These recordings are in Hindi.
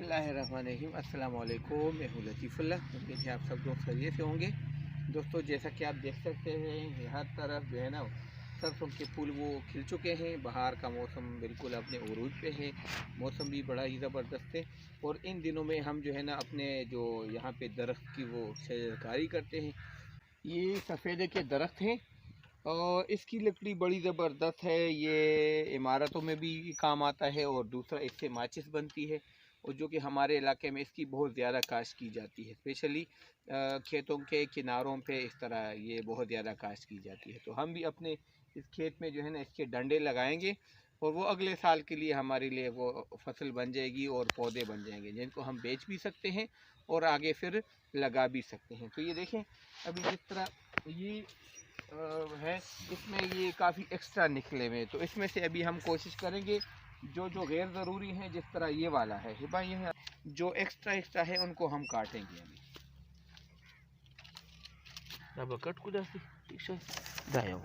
बिस्मिल्लाहिर्रहमानिर्रहीम। अस्सलाम वालेकुम। मैं हूँ लतीफ़ुल्लाह। उम्मीद है आप सब लोग खैरियत से होंगे। दोस्तों, जैसा कि आप देख सकते हैं हर तरफ जो है ना सरसों के फूल वो खिल चुके हैं। बाहर का मौसम बिल्कुल अपने उरूज पे है। मौसम भी बड़ा ही ज़बरदस्त है। और इन दिनों में हम जो है ना अपने जो यहाँ पे दरख्त की वो शजरकारी करते हैं। ये सफ़ेदे के दरख्त हैं और इसकी लकड़ी बड़ी ज़बरदस्त है। ये इमारतों में भी काम आता है और दूसरा इससे माचिस बनती है। और जो कि हमारे इलाके में इसकी बहुत ज़्यादा काश्त की जाती है, स्पेशली खेतों के किनारों पे इस तरह ये बहुत ज़्यादा काश्त की जाती है। तो हम भी अपने इस खेत में जो है ना इसके डंडे लगाएंगे और वो अगले साल के लिए हमारे लिए वो फसल बन जाएगी और पौधे बन जाएंगे जिनको हम बेच भी सकते हैं और आगे फिर लगा भी सकते हैं। तो ये देखें अभी जिस तरह ये है, इसमें ये काफ़ी एक्स्ट्रा निकले हुए, तो इसमें से अभी हम कोशिश करेंगे जो जो गैर ज़रूरी है, जिस तरह ये वाला है हिबा, ये है जो एक्स्ट्रा एक्स्ट्रा है उनको हम काटेंगे अभी। अब कट कुदा से दायो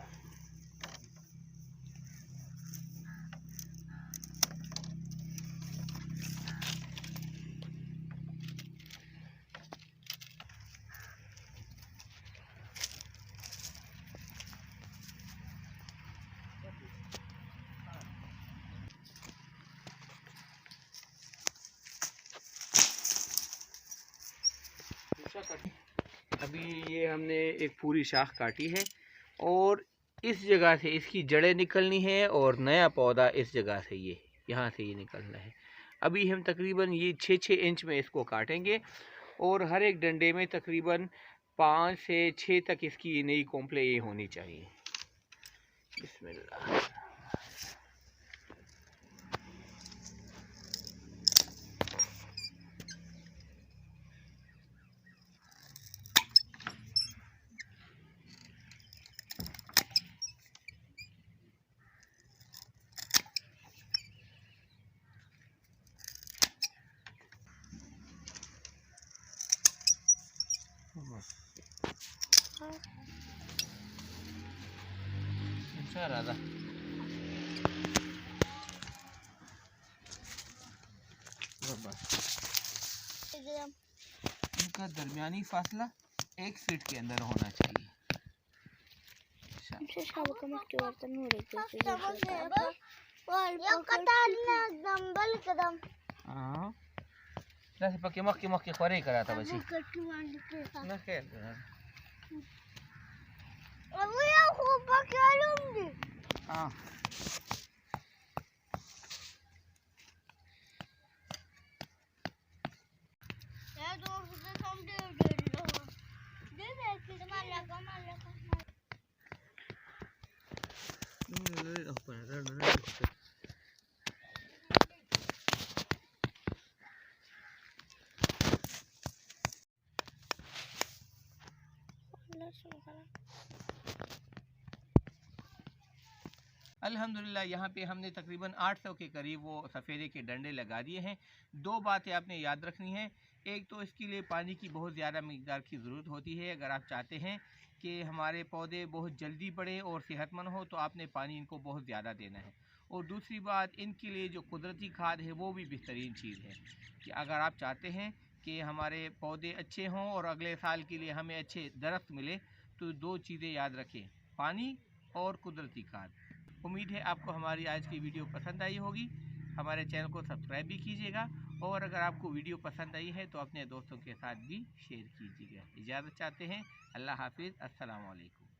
अभी ये हमने एक पूरी शाख काटी है और इस जगह से इसकी जड़ें निकलनी है और नया पौधा इस जगह से ये यहाँ से ये निकलना है। अभी हम तकरीबन ये 6-6 इंच में इसको काटेंगे और हर एक डंडे में तकरीबन 5 से 6 तक इसकी नई कोंपले ये होनी चाहिए। बिस्मिल्लाह। राधा इनका दरमियानी फासला 1 फीट के अंदर होना चाहिए। जैसे पक्के मक्के मक्के खोरे करा था बच्ची ना खेल हाँ अल्हम्दुलिल्लाह। यहाँ पे हमने तकरीबन 800 के करीब वो सफ़ेदे के डंडे लगा दिए हैं। 2 बातें आपने याद रखनी है। एक तो इसके लिए पानी की बहुत ज़्यादा मिकदार की ज़रूरत होती है। अगर आप चाहते हैं कि हमारे पौधे बहुत जल्दी बढ़े और सेहतमंद हो तो आपने पानी इनको बहुत ज़्यादा देना है। और दूसरी बात, इनके लिए जो कुदरती खाद है वो भी बेहतरीन चीज़ है कि अगर आप चाहते हैं कि हमारे पौधे अच्छे हों और अगले साल के लिए हमें अच्छे दरख्त मिले तो 2 चीज़ें याद रखें, पानी और कुदरती खाद। उम्मीद है आपको हमारी आज की वीडियो पसंद आई होगी। हमारे चैनल को सब्सक्राइब भी कीजिएगा और अगर आपको वीडियो पसंद आई है तो अपने दोस्तों के साथ भी शेयर कीजिएगा। इजाज़त चाहते हैं। अल्लाह हाफिज़। अस्सलाम वालेकुम।